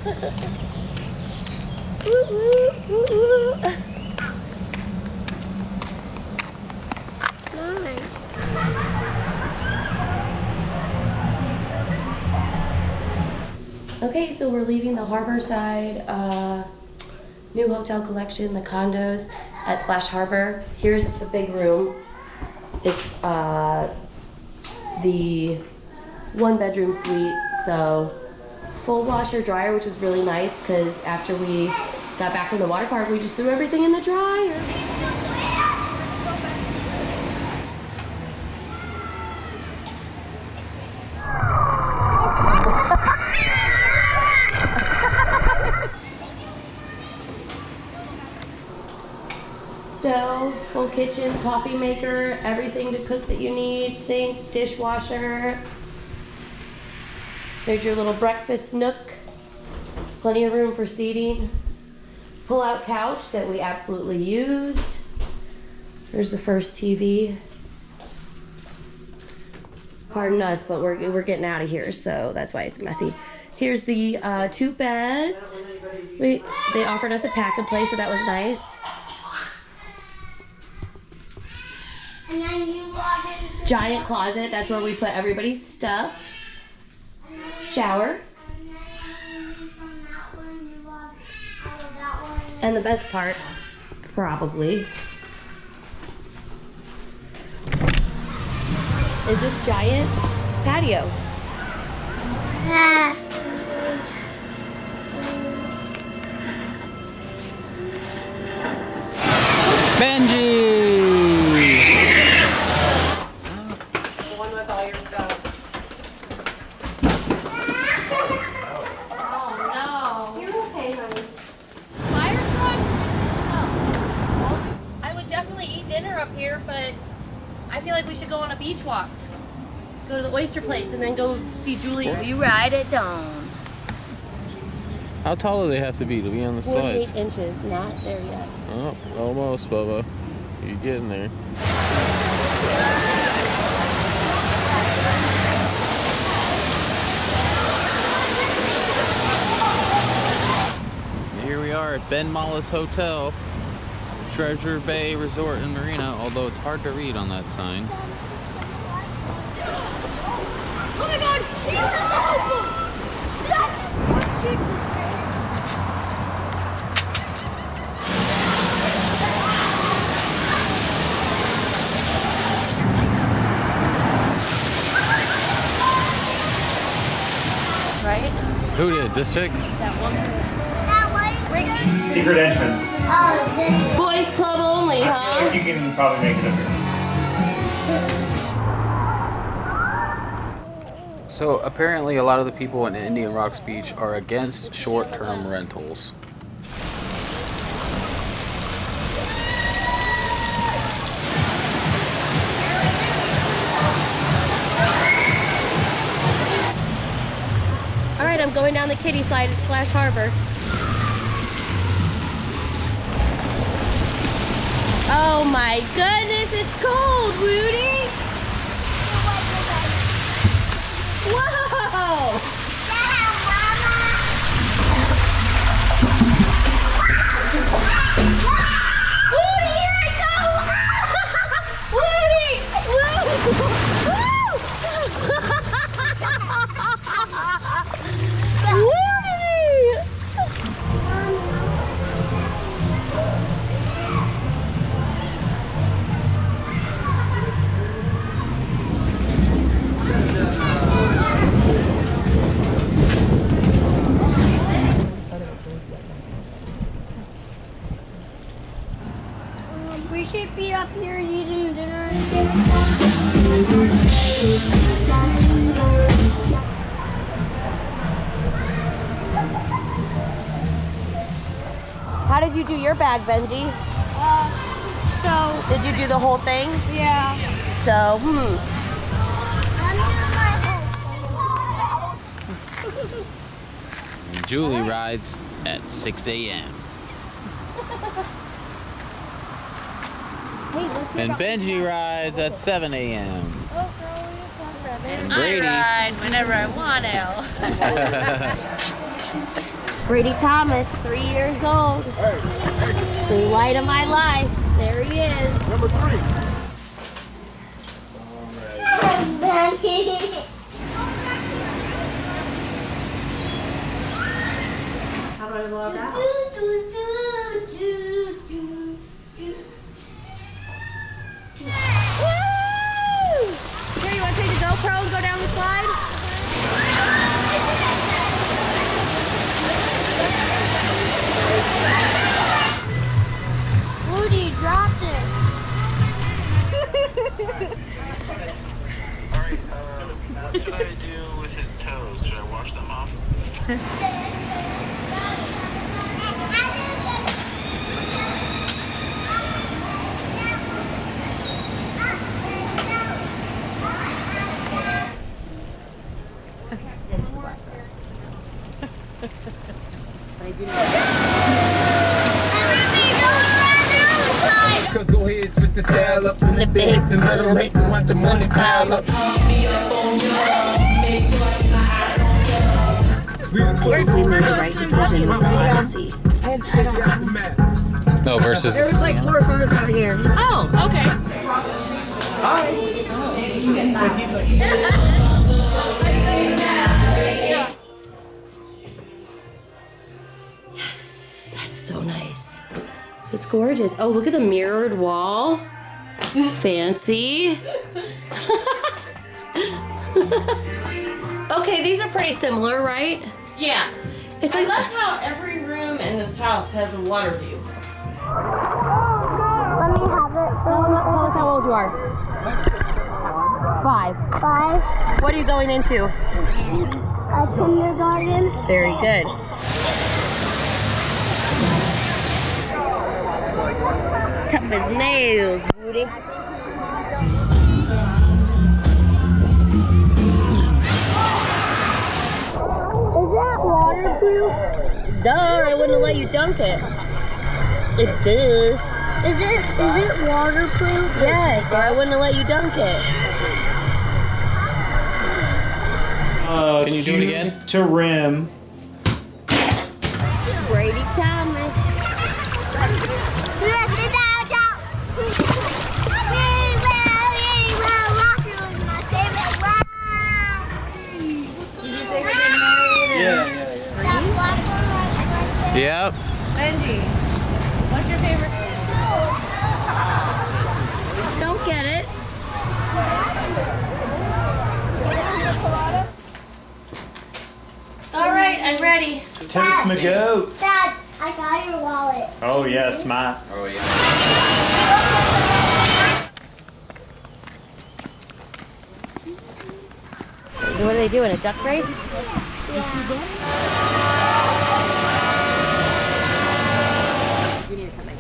Woo, woo, woo, woo. Nice. Okay, so we're leaving the Harborside new hotel collection, the condos at Splash Harbor. Here's the big room. It's the 1-bedroom suite, so full washer dryer, which was really nice because after we got back from the water park, we just threw everything in the dryer. Stove, full kitchen, coffee maker, everything to cook that you need, sink, dishwasher. There's your little breakfast nook. Plenty of room for seating. Pull-out couch that we absolutely used. There's the first TV. Pardon us, but we're getting out of here, so that's why it's messy. Here's the 2 beds. They offered us a pack and play, so that was nice. And then you log into Giant closet, that's where we put everybody's stuff. Shower. And the best part, probably, is this giant patio. Benji! The one with all your stuff. Oh no. You're okay, honey. Fire truck? Oh. I would definitely eat dinner up here, but I feel like we should go on a beach walk. Go to the oyster place and then go see Julie. We ride at dawn. How tall do they have to be on the 48 sides? inches, not there yet. Oh, almost, Bubba. You're getting there. Here we are at Ben Mollis Hotel, Treasure Bay Resort and Marina, although it's hard to read on that sign. Oh my god! Right? Who did? This chick? That woman. Secret entrance. Oh, this. Boys club only, I feel huh? like you can probably make it up here. So apparently a lot of the people in Indian Rocks Beach are against short-term rentals. All right, I'm going down the kiddie slide at Splash Harbor. Oh my goodness, it's cold, Rudy! Whoa! Rudy, here I go! Rudy! We should be up here eating dinner. How did you do your bag, Benji? Did you do the whole thing? Yeah. So, Julie rides at 6 a.m. Hey, let's And Benji rides at 7 a.m. And I Brady. ride whenever I want to. Brady Thomas, 3 years old. The light of my life. There he is. Number 3. How do I log out? Woo! Here, you want to take the GoPro and go down the slide? Woody, you dropped it. Alright, what should I do with his toes? Should I wash them off? Go ahead, switch the style up in the bed, the little make and watch the money pile up. We made the right decision with privacy. No, versus. There's like 4 photos out here. Oh, okay. Yes, that's so nice. It's gorgeous. Oh, look at the mirrored wall. Fancy. Okay, these are pretty similar, right? Yeah. It's I like love how every room in this house has a water view. Let me have it. Tell us how old you are. 5. 5. What are you going into? A kindergarten. Very good. Tough as nails, Woody. Is that waterproof? Duh, I wouldn't let you dunk it. It does. Is it waterproof? Yes, or I wouldn't let you dunk it. Can you do it again? To rim. Brady Thomas. Yep. Benji, what's your favorite? Don't get it. All right, I'm ready. Toast my goats. Dad, I got your wallet. Oh yeah, smart. Oh yeah. What are they doing? A duck race? You need to come in.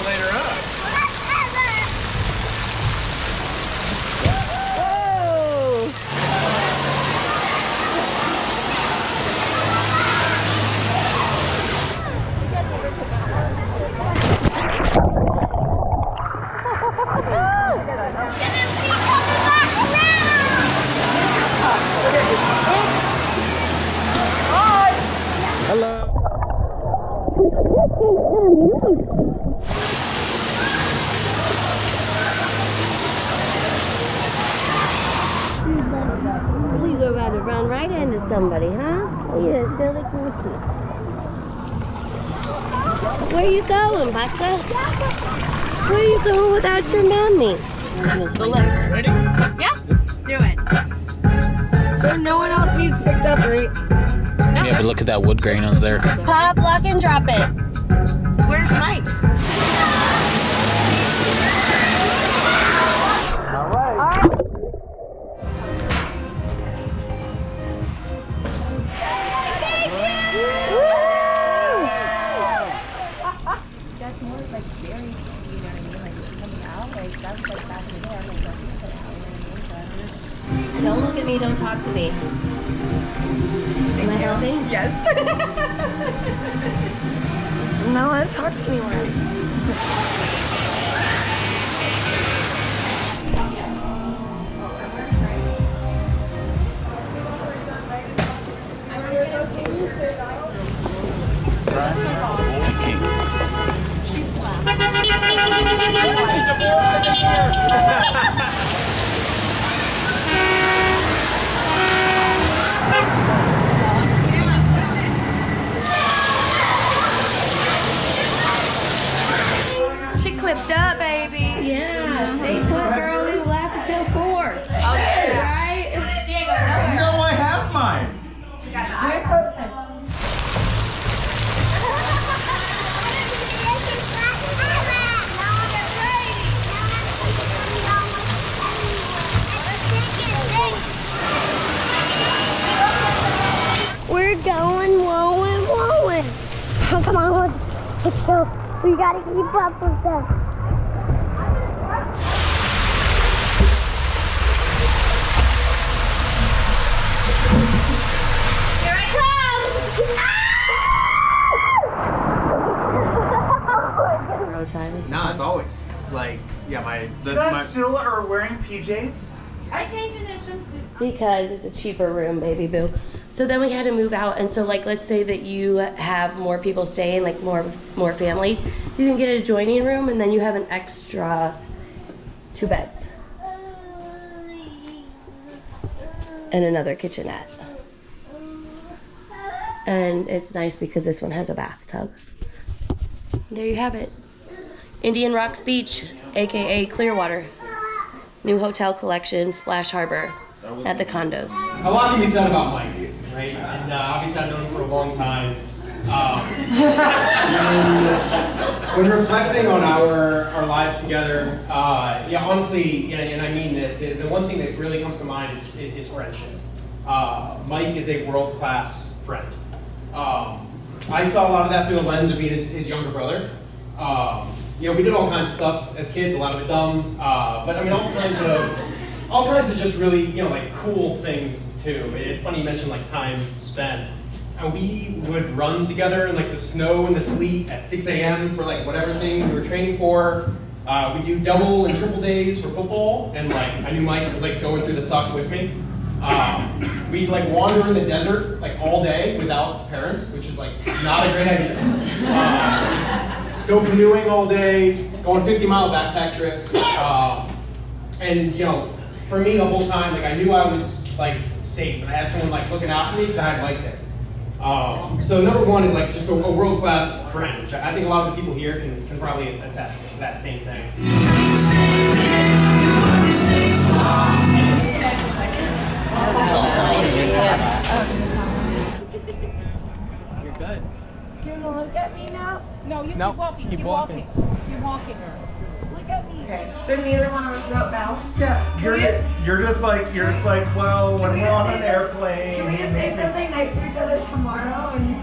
Later on. You go around and run right into somebody, huh? You silly gooses. Where you going, Bucka? Where you going without your mommy? Let's go left. Ready? Yeah, let's do it. So no one else needs picked up, right? Yeah, but look at that wood grain up there. Pop, lock, and drop it. Where's Mike? Don't look at me, don't talk to me. Am I helping? Yes. No, let's talk to me more. We gotta keep up with them. Here I come! Road time. Nah, it's always like, yeah, You guys still are wearing PJs? I changed into a swimsuit. Because it's a cheaper room, baby boo. So then we had to move out, and so like, let's say that you have more people staying, like more family, you can get an adjoining room, and then you have an extra 2 beds. And another kitchenette. And it's nice because this one has a bathtub. There you have it. Indian Rocks Beach, AKA Clearwater. New hotel collection, Splash Harbor, at the condos. A lot can be said about Mike, right? And obviously I've known him for a long time. When reflecting on our lives together, yeah, honestly, and I mean this, the one thing that really comes to mind is friendship. Mike is a world-class friend. I saw a lot of that through the lens of being his younger brother. You know, we did all kinds of stuff as kids, a lot of it dumb, but I mean, all kinds of just really, you know, like cool things too. It's funny you mentioned like time spent. And we would run together in like the snow and the sleet at 6 a.m. for like whatever thing we were training for. We'd do double and triple days for football, and like I knew Mike was like going through the suck with me. We'd like wander in the desert like all day without parents, which is like not a great idea. Go canoeing all day, go on 50-mile backpack trips, and you know, for me the whole time, like I knew I was like safe, and I had someone like looking after me because I had Mike there. So number one is like just a world-class friend, which I think a lot of the people here can probably attest to that same thing. You're good. You wanna look at me now? No, you Nope, keep walking. keep Keep walking. walking. Keep walking. Look at me. Okay, so neither one of us know about Yeah, you're just like, well, when we're on an airplane. Can we just say something nice to each other tomorrow? And